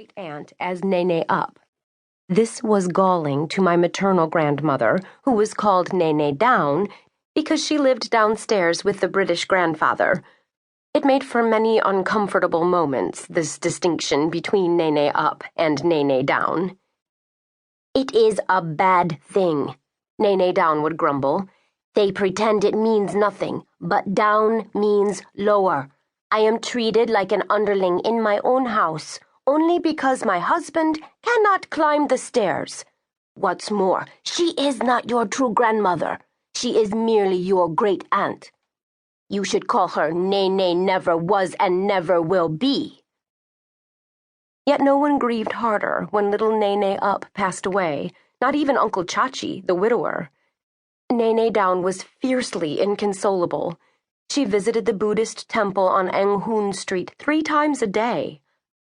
great-aunt as Nene Up. This was galling to my maternal grandmother, who was called Nene Down because she lived downstairs with the British grandfather. It made for many uncomfortable moments, this distinction between Nene Up and Nene Down. "It is a bad thing," Nene Down would grumble. "They pretend it means nothing, but down means lower. I am treated like an underling in my own house, only because my husband cannot climb the stairs. What's more, she is not your true grandmother. She is merely your great-aunt. You should call her Nene never was and never will be." Yet no one grieved harder when little Nene Up passed away, not even Uncle Chachi, the widower. Nene Down was fiercely inconsolable. She visited the Buddhist temple on Eng Hoon Street 3 times a day,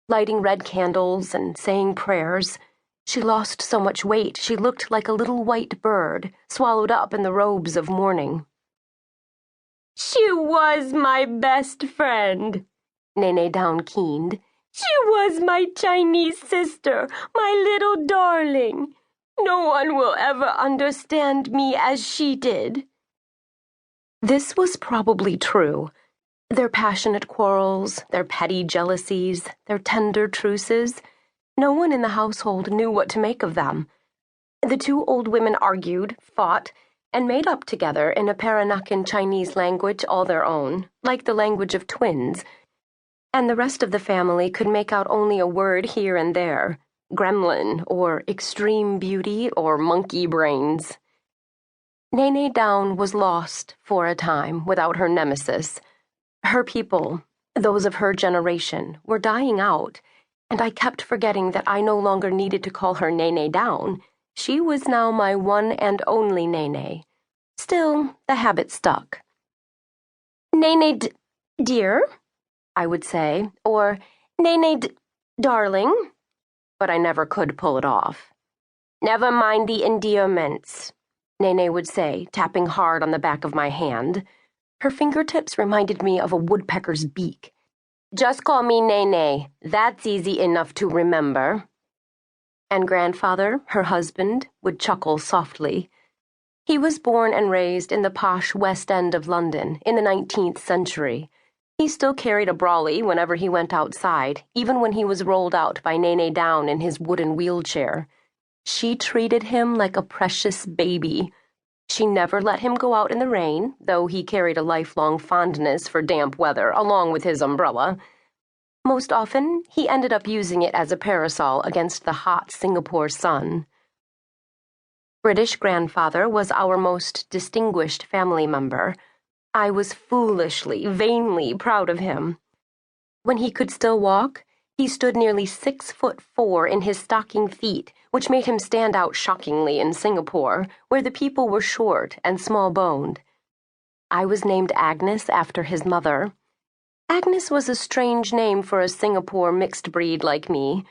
lighting red candles and saying prayers. She lost so much weight she looked like a little white bird swallowed up in the robes of mourning. "She was my best friend," Nene Down keened. "She was my Chinese sister, my little darling. No one will ever understand me as she did." This was probably true. Their passionate quarrels, their petty jealousies, their tender truces, no one in the household knew what to make of them. The 2 old women argued, fought, and made up together in a Peranakan Chinese language all their own, like the language of twins, and the rest of the family could make out only a word here and there, gremlin, or extreme beauty, or monkey brains. Nene Down was lost for a time without her nemesis. Her people, those of her generation, were dying out, and I kept forgetting that I no longer needed to call her Nene Down. She was now my one and only Nene. Still, the habit stuck. "Nene dear," I would say, or "Nene darling," but I never could pull it off. "Never mind the endearments," Nene would say, tapping hard on the back of my hand. Her fingertips reminded me of a woodpecker's beak. "Just call me Nene. That's easy enough to remember." And grandfather, her husband, would chuckle softly. He was born and raised in the posh West End of London in the 19th century. He still carried a brolly whenever he went outside, even when he was rolled out by Nene Down in his wooden wheelchair. She treated him like a precious baby. She never let him go out in the rain, though he carried a lifelong fondness for damp weather along with his umbrella. Most often, he ended up using it as a parasol against the hot Singapore sun. British grandfather was our most distinguished family member. I was foolishly, vainly proud of him. When he could still walk, he stood nearly 6'4" in his stocking feet, which made him stand out shockingly in Singapore, where the people were short and small-boned. I was named Agnes after his mother. Agnes was a strange name for a Singapore mixed breed like me.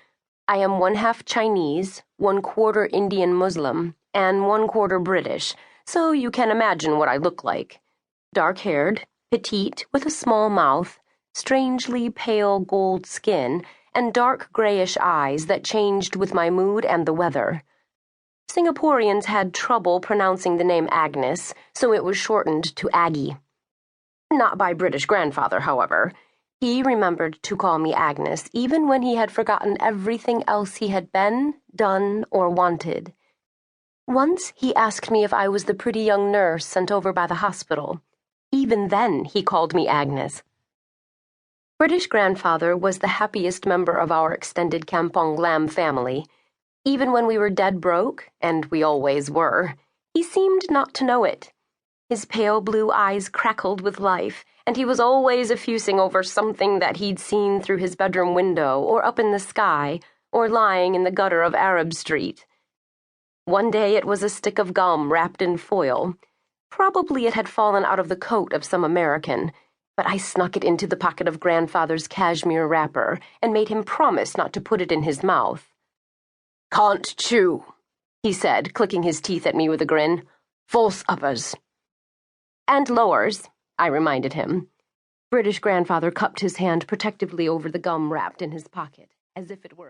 I am 1/2 Chinese, 1/4 Indian Muslim, and 1/4 British, so you can imagine what I look like. Dark-haired, petite, with a small mouth, strangely pale gold skin, and dark grayish eyes that changed with my mood and the weather. Singaporeans had trouble pronouncing the name Agnes, so it was shortened to Aggie. Not by British grandfather, however. He remembered to call me Agnes even when he had forgotten everything else he had been, done, or wanted. Once he asked me if I was the pretty young nurse sent over by the hospital. Even then he called me Agnes. British grandfather was the happiest member of our extended Kampong Glam family. Even when we were dead broke, and we always were, he seemed not to know it. His pale blue eyes crackled with life, and he was always effusing over something that he'd seen through his bedroom window, or up in the sky, or lying in the gutter of Arab Street. One day it was a stick of gum wrapped in foil. Probably it had fallen out of the coat of some American, but I snuck it into the pocket of grandfather's cashmere wrapper and made him promise not to put it in his mouth. "Can't chew," he said, clicking his teeth at me with a grin. "False uppers." "And lowers," I reminded him. British grandfather cupped his hand protectively over the gum wrapped in his pocket, as if it were